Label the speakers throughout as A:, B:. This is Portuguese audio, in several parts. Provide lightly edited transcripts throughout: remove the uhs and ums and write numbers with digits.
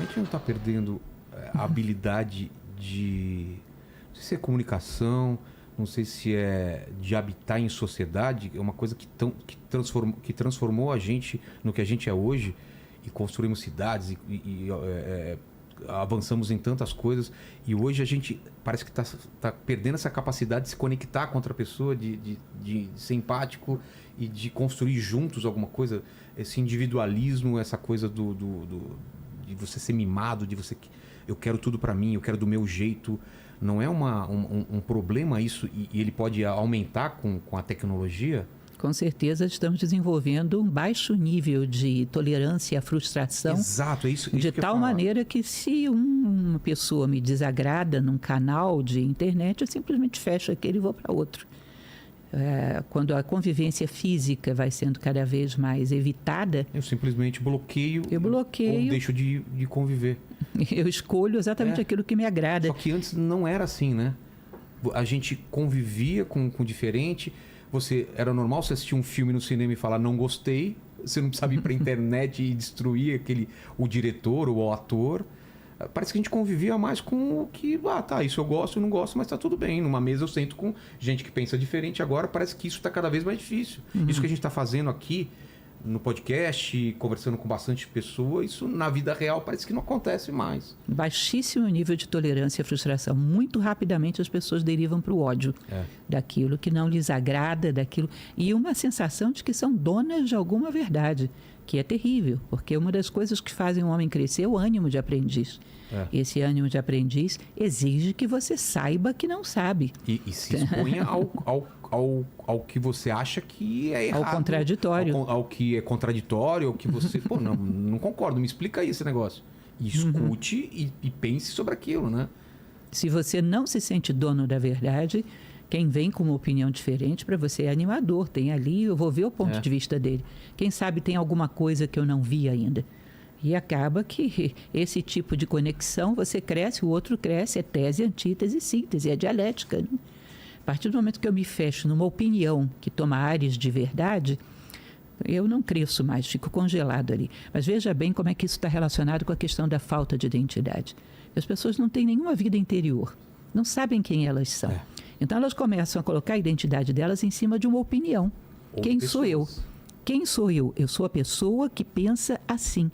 A: A gente não está perdendo a habilidade de... Não sei se é comunicação, não sei se é de habitar em sociedade. É uma coisa que transformou a gente no que a gente é hoje. E construímos cidades avançamos em tantas coisas. E hoje a gente parece que tá perdendo essa capacidade de se conectar com outra pessoa, de ser empático e de construir juntos alguma coisa. Esse individualismo, essa coisa de você ser mimado, de você... Eu quero tudo para mim, eu quero do meu jeito. Não é um problema isso? E ele pode aumentar com a tecnologia?
B: Com certeza estamos desenvolvendo um baixo nível de tolerância à frustração.
A: Exato, é isso.
B: De tal maneira que se uma pessoa me desagrada num canal de internet, eu simplesmente fecho aquele e vou para outro. Quando a convivência física vai sendo cada vez mais evitada...
A: Eu simplesmente bloqueio.
B: Ou
A: deixo de conviver.
B: Eu escolho exatamente aquilo que me agrada.
A: Só que antes não era assim, né? A gente convivia com diferente... Era normal você assistir um filme no cinema e falar não gostei. Você não precisava ir para a internet e destruir o diretor ou o ator. Parece que a gente convivia mais com o que... isso eu gosto, eu não gosto, mas tá tudo bem. Numa mesa eu sento com gente que pensa diferente. Agora parece que isso está cada vez mais difícil. Isso que a gente está fazendo aqui no podcast, conversando com bastante pessoa, isso na vida real parece que não acontece mais.
B: Baixíssimo nível de tolerância à frustração. Muito rapidamente as pessoas derivam para o ódio daquilo que não lhes agrada, daquilo... E uma sensação de que são donas de alguma verdade, que é terrível, porque uma das coisas que fazem um homem crescer é o ânimo de aprendiz. Esse ânimo de aprendiz exige que você saiba que não sabe.
A: E se exponha ao que você acha que é errado.
B: Ao contraditório.
A: Ao que é contraditório, ao que você... não concordo, me explica aí esse negócio. Escute e pense sobre aquilo, né?
B: Se você não se sente dono da verdade, quem vem com uma opinião diferente para você é animador. Tem ali, eu vou ver o ponto de vista dele. Quem sabe tem alguma coisa que eu não vi ainda. E acaba que esse tipo de conexão, você cresce, o outro cresce, é tese, antítese, síntese, é dialética. Né? A partir do momento que eu me fecho numa opinião que toma ares de verdade, eu não cresço mais, fico congelado ali. Mas veja bem como é que isso está relacionado com a questão da falta de identidade. As pessoas não têm nenhuma vida interior, não sabem quem elas são. Então elas começam a colocar a identidade delas em cima de uma opinião. Quem sou eu? Quem sou eu? Eu sou a pessoa que pensa assim.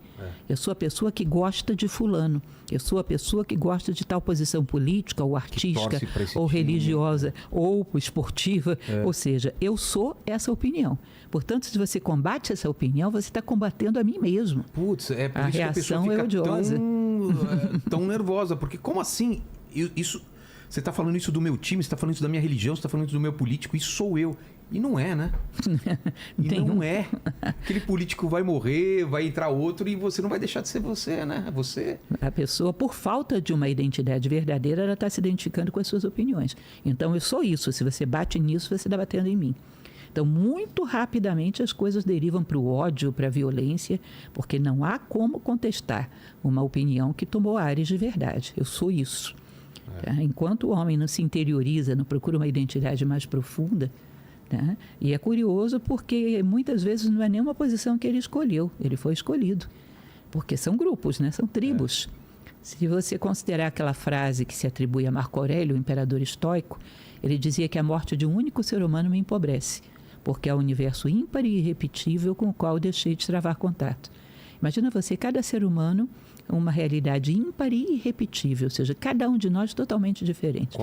B: Eu sou a pessoa que gosta de fulano. Eu sou a pessoa que gosta de tal posição política, ou artística, ou religiosa, ou esportiva. Ou seja, eu sou essa opinião. Portanto, se você combate essa opinião, você está combatendo a mim mesmo.
A: Putz, é por
B: a
A: isso
B: reação
A: que a pessoa fica
B: é odiosa.
A: tão nervosa. Porque como assim? Isso... Você está falando isso do meu time, você está falando isso da minha religião, você está falando isso do meu político, isso sou eu. E não é, né? Não é. Aquele político vai morrer, vai entrar outro e você não vai deixar de ser você, né? Você...
B: A pessoa, por falta de uma identidade verdadeira, ela está se identificando com as suas opiniões. Então, eu sou isso. Se você bate nisso, você está batendo em mim. Então, muito rapidamente as coisas derivam para o ódio, para a violência, porque não há como contestar uma opinião que tomou ares de verdade. Eu sou isso. Enquanto o homem não se interioriza, não procura uma identidade mais profunda, né? E é curioso porque muitas vezes não é nenhuma posição que ele escolheu, ele foi escolhido, porque são grupos, né? São tribos. Se você considerar aquela frase que se atribui a Marco Aurélio, o imperador estoico, ele dizia que a morte de um único ser humano me empobrece, porque é o universo ímpar e irrepetível com o qual eu deixei de travar contato. Imagina você, cada ser humano, uma realidade ímpar e irrepetível, ou seja, cada um de nós totalmente diferente.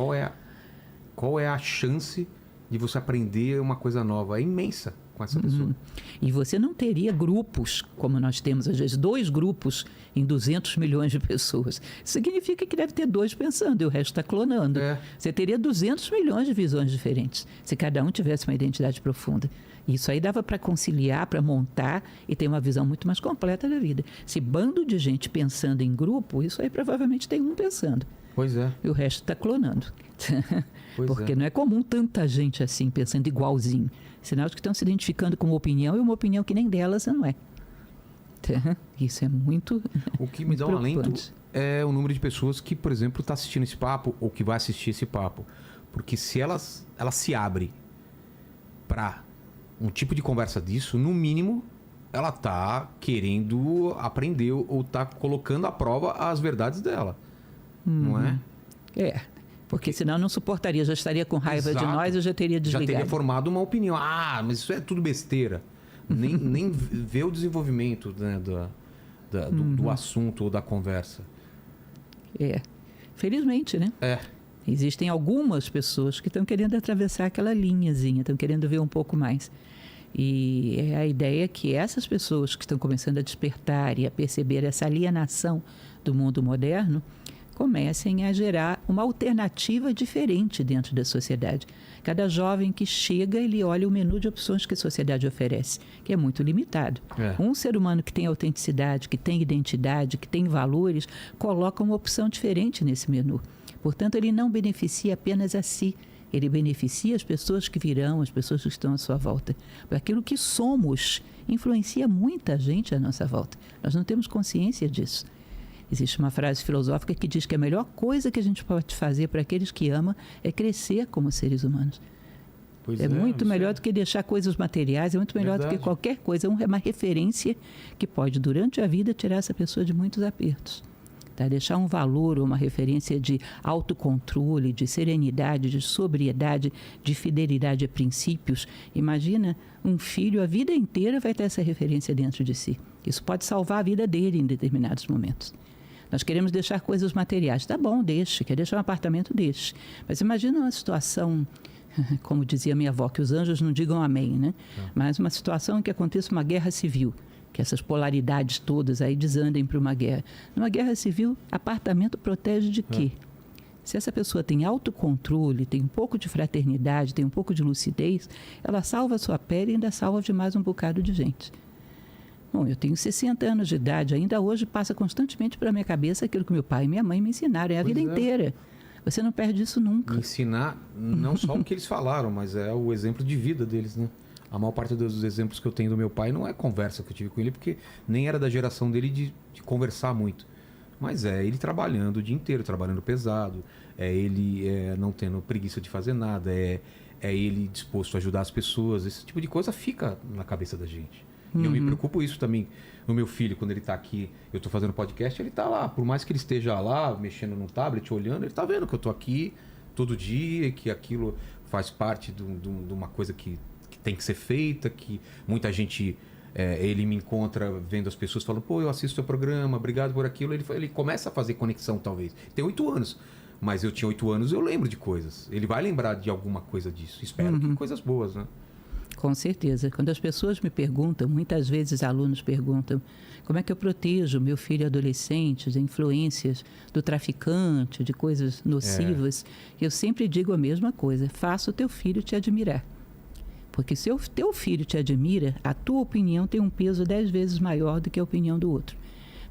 A: Qual é a chance de você aprender uma coisa nova? É imensa com essa pessoa.
B: E você não teria grupos, como nós temos às vezes, 2 grupos em 200 milhões de pessoas. Significa que deve ter 2 pensando e o resto está clonando. Você teria 200 milhões de visões diferentes, se cada um tivesse uma identidade profunda. Isso aí dava para conciliar, para montar e ter uma visão muito mais completa da vida. Se bando de gente pensando em grupo, isso aí provavelmente tem um pensando.
A: Pois é.
B: E o resto está clonando. Porque não é comum tanta gente assim, pensando igualzinho. Sinal de que estão se identificando com uma opinião e uma opinião que nem delas não é. Isso é muito
A: O que me dá um alento é o número de pessoas que, por exemplo, está assistindo esse papo ou que vai assistir esse papo. Porque se ela se abre para um tipo de conversa disso, no mínimo, ela tá querendo aprender ou tá colocando à prova as verdades dela. Não é?
B: Porque senão não suportaria, já estaria com raiva
A: Exato.
B: de nós e já teria desligado.
A: Já teria formado uma opinião. Mas isso é tudo besteira. Nem vê o desenvolvimento, né, do assunto ou da conversa. Felizmente, né? Existem algumas pessoas que estão querendo atravessar aquela linhazinha, estão querendo ver um pouco mais. E é a ideia que essas pessoas que estão começando a despertar e a perceber essa alienação do mundo moderno comecem a gerar uma alternativa diferente dentro da sociedade. Cada jovem que chega, ele olha o menu de opções que a sociedade oferece, que é muito limitado. Um ser humano que tem autenticidade, que tem identidade, que tem valores, coloca uma opção diferente nesse menu. Portanto, ele não beneficia apenas a si, ele beneficia as pessoas que virão, as pessoas que estão à sua volta. Aquilo que somos influencia muita gente à nossa volta. Nós não temos consciência disso. Existe uma frase filosófica que diz que a melhor coisa que a gente pode fazer para aqueles que ama é crescer como seres humanos. É muito melhor do que deixar coisas materiais, é muito melhor do que qualquer coisa. É uma referência que pode, durante a vida, tirar essa pessoa de muitos apertos. Tá? Deixar um valor ou uma referência de autocontrole, de serenidade, de sobriedade, de fidelidade a princípios. Imagina, um filho a vida inteira vai ter essa referência dentro de si. Isso pode salvar a vida dele em determinados momentos. Nós queremos deixar coisas materiais. Tá bom, deixe. Quer deixar um apartamento, deixe. Mas imagina uma situação, como dizia minha avó, que os anjos não digam amém, né? Mas uma situação em que aconteça uma guerra civil, que essas polaridades todas aí desandem para uma guerra. Numa guerra civil, apartamento protege de quê? Se essa pessoa tem autocontrole, tem um pouco de fraternidade, tem um pouco de lucidez, ela salva a sua pele e ainda salva de mais um bocado de gente. Bom, eu tenho 60 anos de idade, ainda hoje passa constantemente pela minha cabeça aquilo que meu pai e minha mãe me ensinaram, a vida inteira. Você não perde isso nunca. Ensinar não só o que eles falaram, mas é o exemplo de vida deles, né? A maior parte dos exemplos que eu tenho do meu pai não é conversa que eu tive com ele, porque nem era da geração dele de conversar muito. Mas é ele trabalhando o dia inteiro, trabalhando pesado, é ele não tendo preguiça de fazer nada, é ele disposto a ajudar as pessoas. Esse tipo de coisa fica na cabeça da gente. E eu me preocupo isso também. O meu filho, quando ele está aqui, eu estou fazendo podcast, ele está lá. Por mais que ele esteja lá, mexendo no tablet, olhando, ele está vendo que eu estou aqui todo dia, que aquilo faz parte de uma coisa que tem que ser feita, que muita gente, ele me encontra vendo as pessoas falando, pô, eu assisto o programa, obrigado por aquilo. Ele começa a fazer conexão, talvez. Tem 8 anos, mas eu tinha 8 anos, eu lembro de coisas. Ele vai lembrar de alguma coisa disso. Espero que coisas boas, né?
B: Com certeza. Quando as pessoas me perguntam, muitas vezes alunos perguntam, como é que eu protejo meu filho adolescente de influências do traficante, de coisas nocivas? Eu sempre digo a mesma coisa, faça o teu filho te admirar. Porque se o teu filho te admira, a tua opinião tem um peso 10 vezes maior do que a opinião do outro.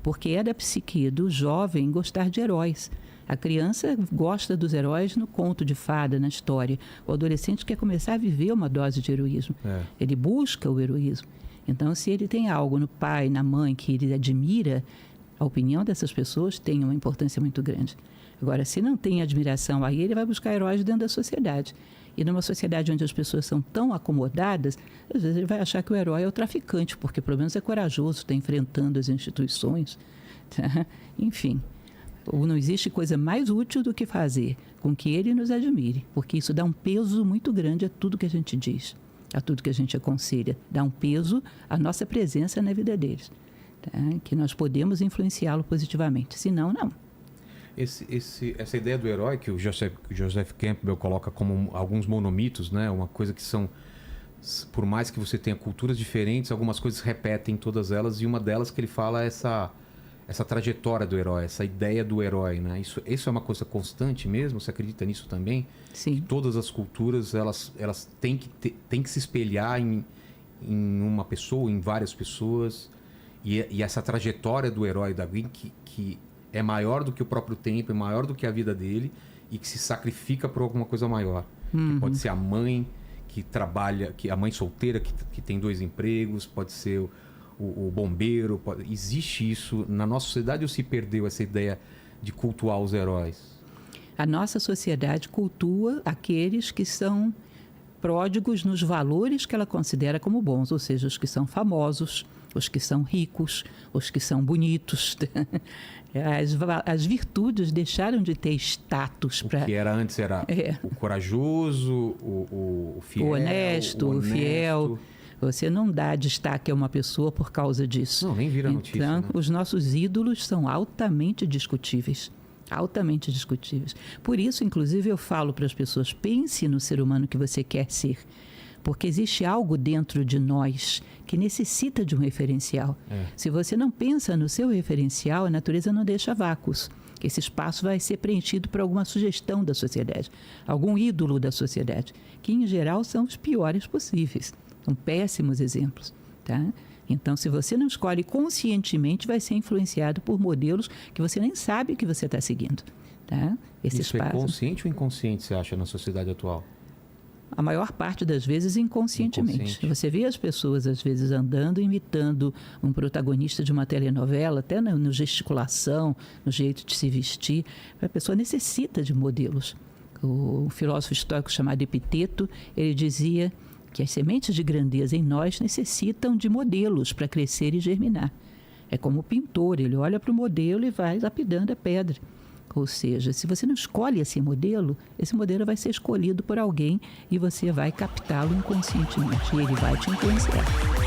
B: Porque é da psique do jovem gostar de heróis. A criança gosta dos heróis no conto de fada, na história. O adolescente quer começar a viver uma dose de heroísmo. Ele busca o heroísmo. Então, se ele tem algo no pai, na mãe, que ele admira, a opinião dessas pessoas tem uma importância muito grande. Agora, se não tem admiração, aí ele vai buscar heróis dentro da sociedade. E numa sociedade onde as pessoas são tão acomodadas, às vezes ele vai achar que o herói é o traficante, porque pelo menos é corajoso, está enfrentando as instituições. Enfim, não existe coisa mais útil do que fazer com que ele nos admire, porque isso dá um peso muito grande a tudo que a gente diz, a tudo que a gente aconselha. Dá um peso à nossa presença na vida deles, tá? Que nós podemos influenciá-lo positivamente, senão, não.
A: Essa ideia do herói que o Joseph Campbell coloca como alguns monomitos, né? Uma coisa que são, por mais que você tenha culturas diferentes, algumas coisas repetem todas elas, e uma delas que ele fala é essa trajetória do herói, essa ideia do herói, né? Isso é uma coisa constante mesmo? Você acredita nisso também?
B: Sim.
A: Que todas as culturas elas têm que se espelhar em uma pessoa, em várias pessoas, e essa trajetória do herói da Green que é maior do que o próprio tempo, é maior do que a vida dele, e que se sacrifica por alguma coisa maior. Que pode ser a mãe que trabalha, a mãe solteira que tem 2 empregos, pode ser o bombeiro. Existe isso na nossa sociedade, ou se perdeu essa ideia de cultuar os heróis?
B: A nossa sociedade cultua aqueles que são pródigos nos valores que ela considera como bons, ou seja, os que são famosos, os que são ricos, os que são bonitos. As virtudes deixaram de ter status para...
A: O que era antes era o corajoso, o fiel,
B: o honesto, o fiel. Você não dá destaque a uma pessoa por causa disso.
A: Não, nem vira notícia.
B: Então,
A: né?
B: os nossos ídolos são altamente discutíveis. Altamente discutíveis. Por isso, inclusive, eu falo para as pessoas, pense no ser humano que você quer ser. Porque existe algo dentro de nós que necessita de um referencial. Se você não pensa no seu referencial, a natureza não deixa vácuos. Esse espaço vai ser preenchido por alguma sugestão da sociedade, algum ídolo da sociedade, que em geral são os piores possíveis. São péssimos exemplos. Tá? Então, se você não escolhe conscientemente, vai ser influenciado por modelos que você nem sabe que você está seguindo. Tá?
A: Isso espaço... é consciente ou inconsciente, você acha, na sociedade atual?
B: A maior parte das vezes inconscientemente. Você vê as pessoas, às vezes, andando, imitando um protagonista de uma telenovela, até no gesticulação, no jeito de se vestir. A pessoa necessita de modelos. O filósofo estoico chamado Epiteto, ele dizia que as sementes de grandeza em nós necessitam de modelos para crescer e germinar. É como o pintor, ele olha para o modelo e vai lapidando a pedra. Ou seja, se você não escolhe esse modelo vai ser escolhido por alguém e você vai captá-lo inconscientemente e ele vai te influenciar.